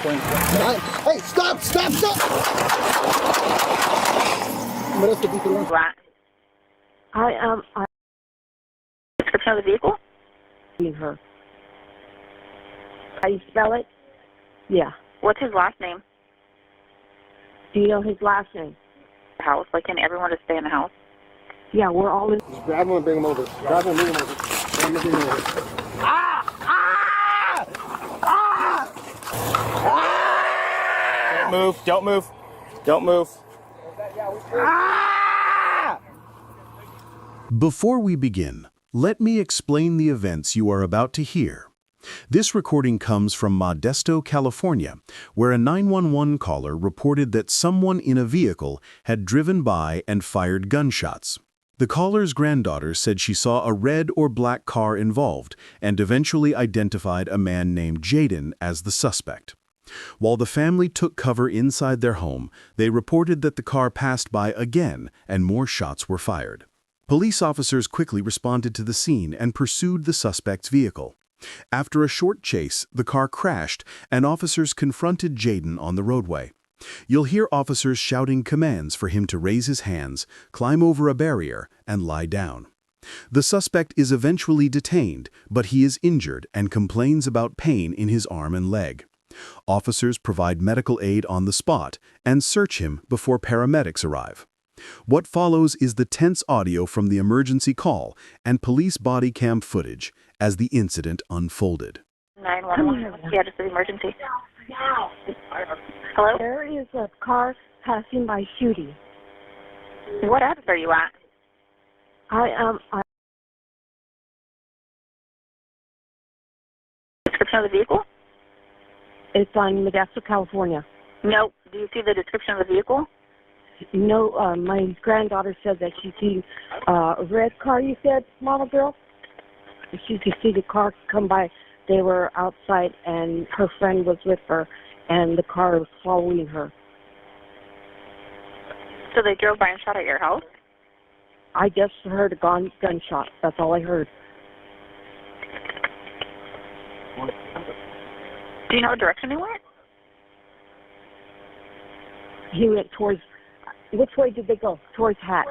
Hey, stop! Modesto, dito lang. I Description of the vehicle? need her. How you spell it? Yeah. What's his last name? Do you know his last name? House. Like, can everyone just stay in the house? Yeah, we're all in. Just grab him and bring him over. Grab him and bring him over. Grab him and bring him over. Don't move. Before we begin, let me explain the events you are about to hear. This recording comes from Modesto, California, where a 911 caller reported that someone in a vehicle had driven by and fired gunshots. The caller's granddaughter said she saw a red or black car involved and eventually identified a man named Jadon as the suspect. While the family took cover inside their home, they reported that the car passed by again and more shots were fired. Police officers quickly responded to the scene and pursued the suspect's vehicle. After a short chase, the car crashed and officers confronted Jadon on the roadway. You'll hear officers shouting commands for him to raise his hands, climb over a barrier, and lie down. The suspect is eventually detained, but he is injured and complains about pain in his arm and leg. Officers provide medical aid on the spot and search him before paramedics arrive. What follows is the tense audio from the emergency call and police body cam footage as the incident unfolded. 911. Yeah, just an emergency. Hello? There is a car passing by shooting. What address are you at? Description of the vehicle? It's on Modesto, California. No. Do you see the description of the vehicle? No, my granddaughter said that she seen a red car, you said, model girl? She could see the car come by. They were outside, and her friend was with her, and the car was following her. So they drove by and shot at your house? I just heard a gunshot. That's all I heard. Do you know what direction he went? He went towards... Which way did they go? Towards Hatch.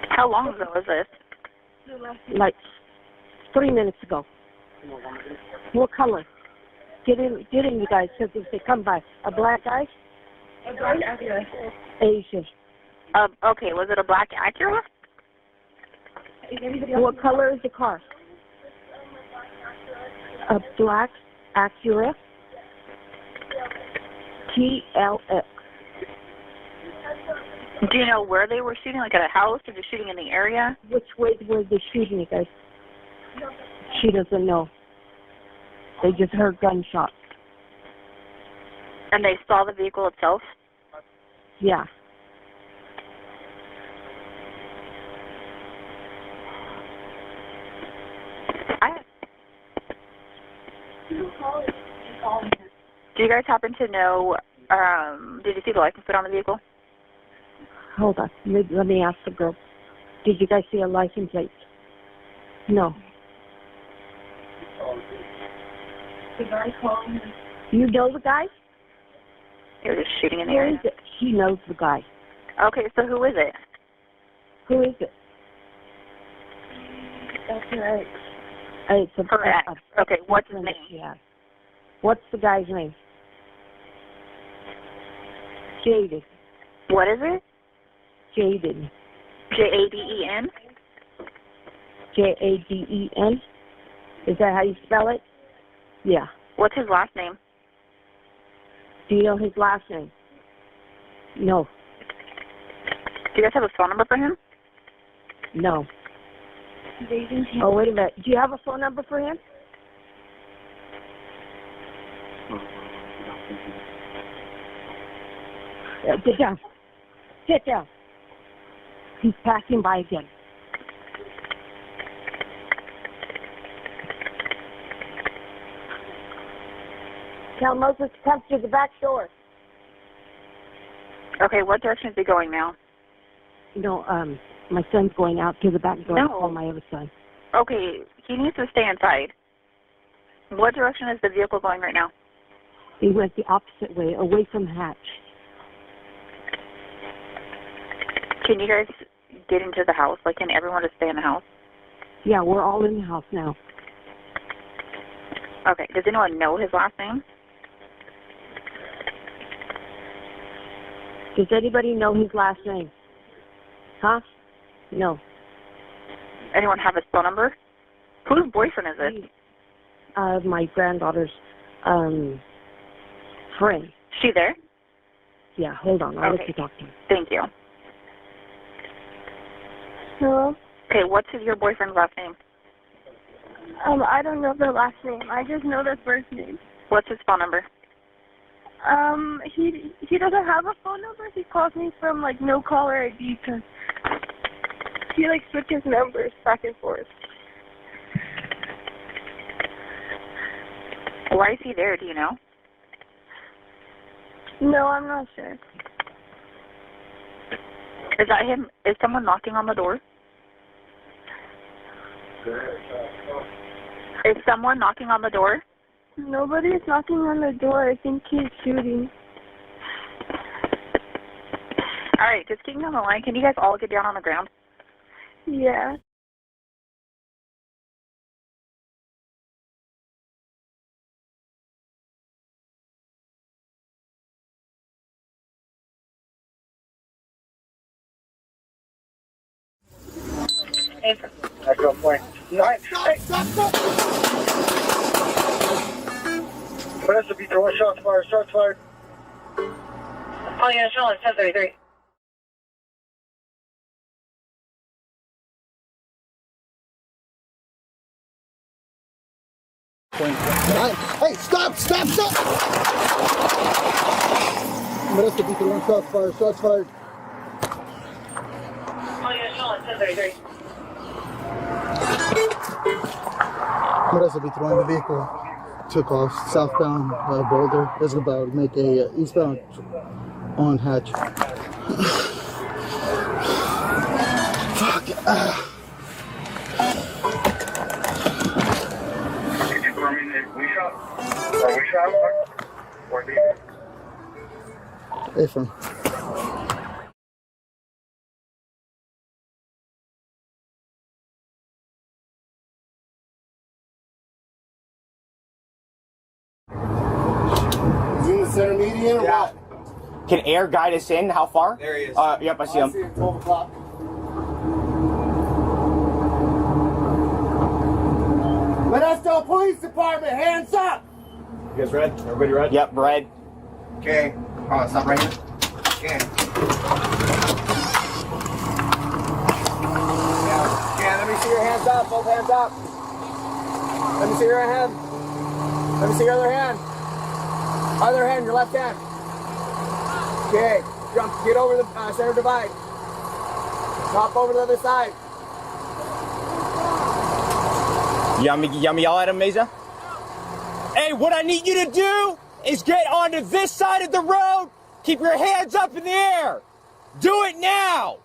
How long ago was this? Like 3 minutes ago. What color? Get in, you guys, because if they come by. A black guy? A black Acura. Asian. Okay, was it a black Acura? What color is the car? A black Acura. TLX. Do you know where they were shooting, like at a house or just shooting in the area? Which way were they shooting, you guys? She doesn't know. They just heard gunshots. And they saw the vehicle itself? Yeah. Do you guys happen to know, did you see the license plate on the vehicle? Hold on. Let me ask the girl. Did you guys see a license plate? No. The guy calling him. You know the guy? They were just shooting in the Who area. is it? She knows the guy. Okay, so who is it? Who is it? That's her ex. It's a Her ex. Okay, what's his name? Yeah. What's the guy's name? Jadon. What is it? Jadon. J-A-D-E-N? Jaden. Is that how you spell it? Yeah. What's his last name? Do you know his last name? No. Do you guys have a phone number for him? No. Oh, wait a minute. Do you have a phone number for him? Sit down. Sit down. He's passing by again. Tell Moses to come through the back door. Okay, what direction is he going now? You know, my son's going out to the back door to No. call my other son. Okay, he needs to stay inside. What direction is the vehicle going right now? He went the opposite way, away from Hatch. Can you guys get into the house? Like, can everyone just stay in the house? Yeah, we're all in the house now. Okay. Does anyone know his last name? Does anybody know his last name? Huh? No. Anyone have his phone number? Whose boyfriend is it? My granddaughter's friend. She there? Yeah, hold on. I'll let Okay. you talk to him. Thank you. Hello? Okay, what's your boyfriend's last name? I don't know the last name. I just know the first name. What's his phone number? He doesn't have a phone number. He calls me from, like, no caller ID because he, like, switches numbers back and forth. Why is he there? Do you know? No, I'm not sure. Is that him? Is someone knocking on the door? Is someone knocking on the door? Nobody's knocking on the door. I think he's shooting. All right, just keep me on the line. Can you guys all get down on the ground? Yeah. Echo point. Nine. Hey, stop! Vanessa, be throwing shots fired. Shots fired. Oh, yeah, sure. 1033. Hey, stop! Stop! Stop! Vanessa, be throwing shots fired. Shots fired. Oh, yeah, sure. 1033. Vanessa, be throwing the vehicle. Took off southbound Boulder. Is about to make a eastbound on Hatch. Fuck. Hey, from. Is he in the center median or what? Can air guide us in? How far? There he is. Yep, I see him. 12 o'clock. Modesto Police Department, hands up! You guys read? Everybody read? Yep, red. Okay. Stop right here. Okay. Yeah, let me see your hands up. Both hands up. Let me see your hand. Let me see your other hand. Other hand, your left hand. Okay. Jump. Get over the center divide. Hop over to the other side. Yummy yell at him, Mesa. Hey, what I need you to do is get onto this side of the road. Keep your hands up in the air. Do it now.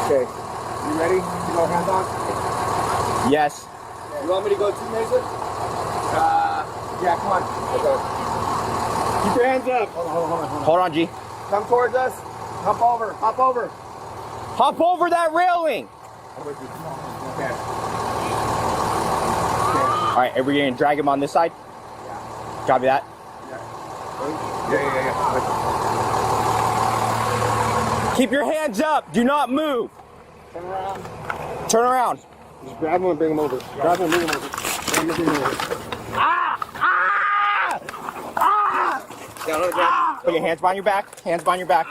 Okay. You ready? You go hands on? Yes. You want me to go too, Mason? Yeah, come on. Okay. Keep your hands up. Hold on, G. Come towards us. Hop over. Hop over. Hop over that railing. I'm with you. Okay. All right, are we going to drag him on this side? Yeah. Copy that. Yeah. Keep your hands up. Do not move. Turn around. Turn around. Just grab him and bring him over. Grab him and bring him over. Grab him and bring him over. Down on the ground. Put your hands behind your back. Hands behind your back.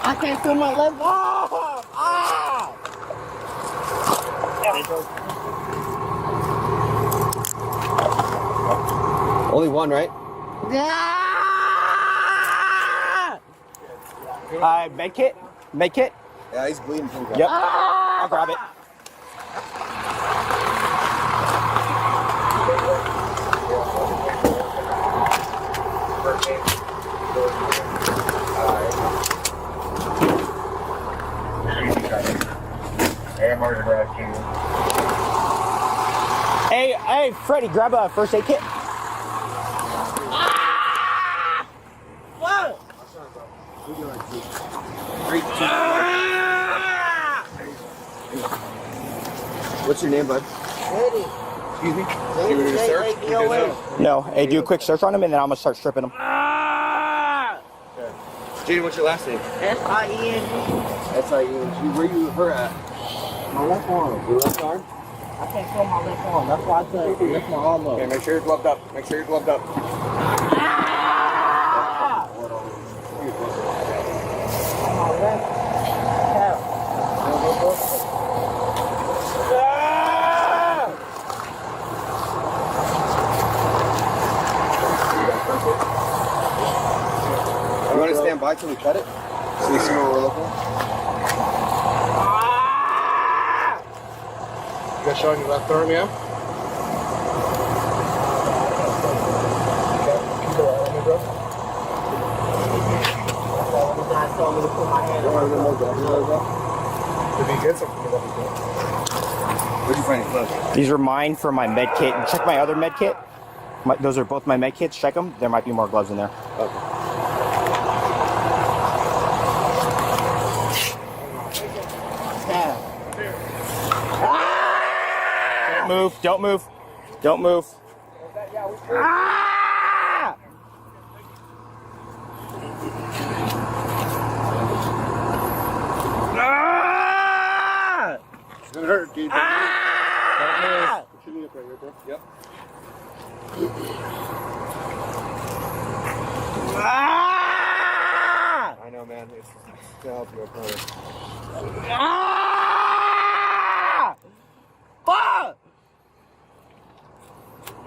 I can't feel my leg. Only one, right? Med kit. Med kit. Yeah, he's bleeding pretty bad. Yep. I'll grab it. Hey, Freddie, grab a first aid kit. Whoa! What's your name, bud? Eddie. Excuse me? You want to search? No, hey, do a quick search on him, and then I'm gonna start stripping him. Jadon, what's your last name? S-I-E-N-G. S-I-E-N-G. Where you her at? My left arm. Your left arm? I can't feel my left arm. That's why I said lift my arm up. Okay, make sure you're gloved up. Make sure you're gloved up. My left calf. You want to stand by till we cut it? So we see what we're looking at? You got shot on your left arm, yeah? Okay, keep it on me, bro. The guy told me to put my hand on Did he get something? Where'd you find it close? These are mine for my med kit. Check my other med kit. Those are both my med kits. Check them. There might be more gloves in there. Okay. Don't move. Don't move. Don't move. Ah! Ah! It's gonna hurt, dude. Ah! Put your knee up right here, bro. Yep. Ah! I know, man. It's to help you, I promise. Ah! Fuck!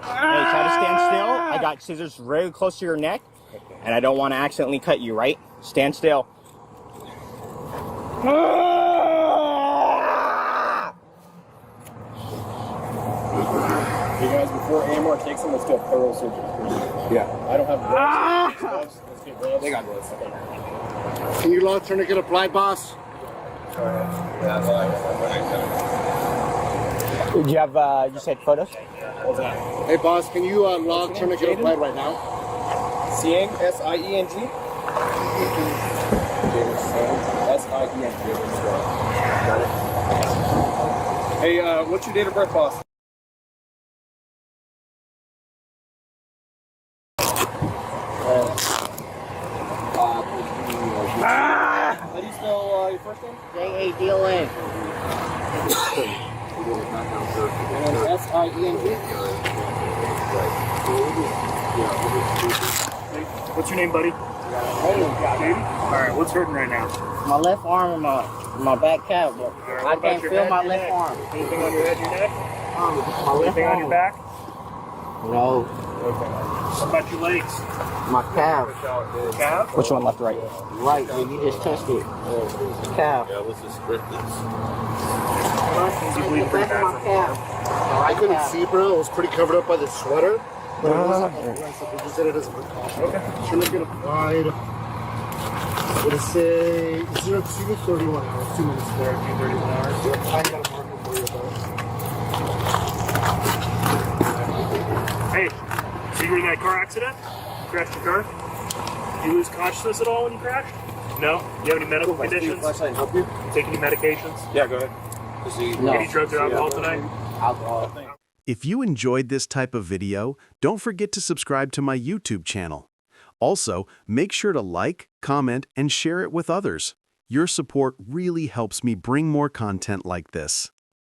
Hey, try to stand still. I got scissors very close to your neck, and I don't want to accidentally cut you, right? Stand still. You guys, before Amor takes them, let's do a thorough surgery. Yeah. I don't have gloves. Let's get gloves. They got gloves. Can you log tourniquet applied, boss? Did you have, you said photos? What's that? Hey, boss, can you log tourniquet applied right now? Sieng, S-I-E-N-G? S-I-E-N-G. Got it. Hey, what's your date of birth, boss? How do you spell your first name? J-A-D-O-N. And then S-I-E-N-G? What's your name, buddy? Jadon? Alright, what's hurting right now? My left arm and my back calf, but I can't feel my left arm. Anything on your head, your neck? My left Anything on your arm. back? No, What about your legs? my calf. Calf? Which one, left or right? Right, man, you just touched it. Calf. Seems to be bleeding pretty Back of my bad. calf. I couldn't see, bro. It was pretty covered up by the sweater. But it wasn't. We just did it as a precaution. Okay. Should have been applied. Would it say 0 to 31 hours? 2 minutes there. 31 hours. Yep. I got a marker for you, though. Hey, so you were in that car accident? You crashed your car? Did you lose consciousness at all when you crashed? No? You have any medical conditions? Flashlight help you? Take any medications? Yeah, go ahead. No. Any drugs or alcohol tonight? Alcohol. If you enjoyed this type of video, don't forget to subscribe to my YouTube channel. Also, make sure to like, comment, and share it with others. Your support really helps me bring more content like this.